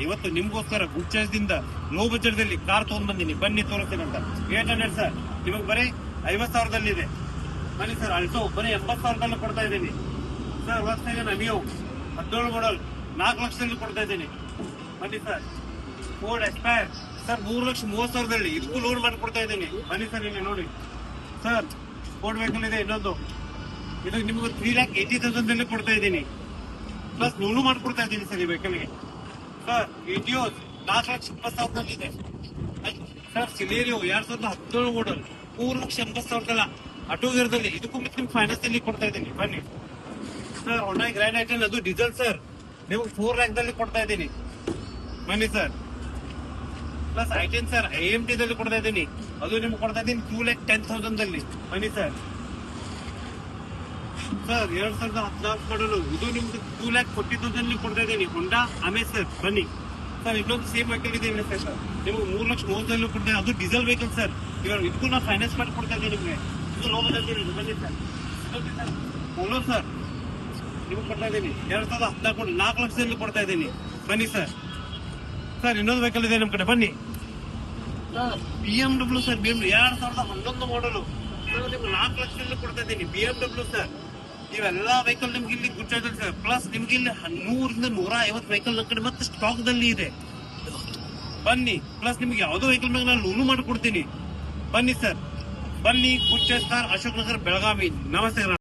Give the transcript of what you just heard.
ಇವತ್ತು ನಿಮ್ಗೋಸ್ಕರ good choice ದಿಂದ ಲೋ ಬಜೆಟ್ ದಲ್ಲಿ ಕಾರ್ ತಗೊಂಡ್ ಬಂದಿನಿ, ಬನ್ನಿ ತೋರಿಸ್ತೀನಿ ಅಂತ. 800 ಸರ್, ನಿಮಗೆ ಬರೀ 50,000 ಇದೆ. ಬನ್ನಿ ಸರ್. ಅಲ್ಟೋ ಬರೀ 80,000 ಕೊಡ್ತಾ ಇದ್ದೀನಿ ಸರ್. ವರ್ಷ ನೀವು 17 ಮಾಡಲ್ 4 ಲಕ್ಷದಲ್ಲಿ ಕೊಡ್ತಾ ಇದ್ದೀನಿ. ಬನ್ನಿ ಸರ್. ಫೋರ್ಡ್ ಎಸ್ಪೈರ್ ಸರ್ 3,30,000 ಇದಕ್ಕೂ ಲೋನ್ ಮಾಡಿಕೊಡ್ತಾ ಇದ್ದೀನಿ. ಬನ್ನಿ ಸರ್, ಇಲ್ಲಿ ನೋಡಿ ಸರ್. ಫೋರ್ಡ್ ವೆಹಿಕಲ್ ಇದೆ ಇನ್ನೊಂದು, ಇದು ನಿಮ್ಗೆ 3,80,000 ಕೊಡ್ತಾ ಇದ್ದೀನಿ. ಪ್ಲಸ್ ಲೋನು ಮಾಡ್ಕೊಡ್ತಾ ಇದ್ದೀನಿ ಸರ್ ಈ ವೆಹಿಕಲ್ಗೆ. ಸರ್ ಇಂಡಿಯೋಸ್ 4,20,000 ಇದೆ ಸರ್. ಸಿಲೇರಿಯೋ 2017 ಮಾಡಲ್ 3,80,000 ಆಟೋ ಗೇರ್ದಲ್ಲಿ, ಇದಕ್ಕೂ ಮತ್ತೆ ನಿಮ್ಗೆ ಫೈನಾನ್ಸ್ ಅಲ್ಲಿ ಕೊಡ್ತಾ ಇದ್ದೀನಿ. ಬನ್ನಿ ಸರ್. ಹೊಂಡಾ ಗ್ರ್ಯಾಂಡ್ ಐಟನ್ ಅದು ಡೀಸೆಲ್ ಸರ್, ನಿಮ್ಗೆ 4 ಲ್ಯಾಕ್ದಲ್ಲಿ ಕೊಡ್ತಾ ಇದ್ದೀನಿ. ಬನ್ನಿ ಸರ್. ಪ್ಲಸ್ ಐಟೆನ್ ಸರ್ AMT ದಲ್ಲಿ ಕೊಡ್ತಾ ಇದ್ದೀನಿ, ಅದು ನಿಮ್ಗೆ ಕೊಡ್ತಾ ಇದ್ದೀನಿ 2,10,000 ಬನ್ನಿ ಸರ್. ಸರ್ 2014 ಮಾಡಲು, ಇದು ನಿಮ್ಗೆ 2,40,000 ಕೊಡ್ತಾ ಇದ್ದೀನಿ. ಹೊಂಡಾ ಅಮೇಜ್ ಸರ್. ಬನ್ನಿ ಸರ್. ಇನ್ನೊಂದು ಸೇಮ್ ವೆಹಿಕಲ್ ಇದೆ ಸರ್, ನಿಮ್ಗೆ 3,30,000 ಕೊಡ್ತಾ, ಅದು ಡೀಸೆಲ್ ವೆಹಿಕಲ್ ಸರ್. ಇವಾಗ ಇದಕ್ಕೂ ನಾವು ಫೈನಾನ್ಸ್ ಮಾಡಿ ಕೊಡ್ತಾ ಇದ್ದೀನಿ ನಿಮ್ಗೆ, ಇದು ಲೋನ್ ಬನ್ನಿ ಸರ್. ಪೋಲೋ ಸರ್ ನಿಮ್ಗೆ ಕೊಡ್ತಾ ಇದ್ದೀನಿ 2014 4 ಲಕ್ಷದಲ್ಲಿ ಕೊಡ್ತಾ ಇದ್ದೀನಿ. ಬನ್ನಿ ಸರ್. ಸರ್ ಇನ್ನೊಂದು ವೆಹಿಕಲ್ ಇದೆ ನಮ್ ಕಡೆ, ಬನ್ನಿ. BMW ಸರ್, BMW 2011 ಮಾಡಲು, ನಿಮ್ಗೆ 4 ಲಕ್ಷದಲ್ಲಿ ಕೊಡ್ತಾ ಇದ್ದೀನಿ. BMW ಸರ್, ಇವೆಲ್ಲ ವೆಹಿಕಲ್ ನಿಮ್ಗೆ ಇಲ್ಲಿ ಗುಡ್ ಚಾಯ್ಸ್ ಸರ್. ಪ್ಲಸ್ ನಿಮ್ಗೆ ಇಲ್ಲಿ 100 ರಿಂದ 150 ವೆಹಿಕಲ್ ನಮ್ಮ ಕಡೆ ಮತ್ತೆ ಸ್ಟಾಕ್ ದಲ್ಲಿ ಇದೆ. ಬನ್ನಿ. ಪ್ಲಸ್ ನಿಮ್ಗೆ ಯಾವ್ದೋ ವೆಹಿಕಲ್ ಮೇಲೆ ನಾನು ಲೋನು ಮಾಡಿಕೊಡ್ತೀನಿ. ಬನ್ನಿ ಸರ್. ಬನ್ನಿ. Good choice car, Ashok Nagar, Belagavi. ನಮಸ್ತೆ.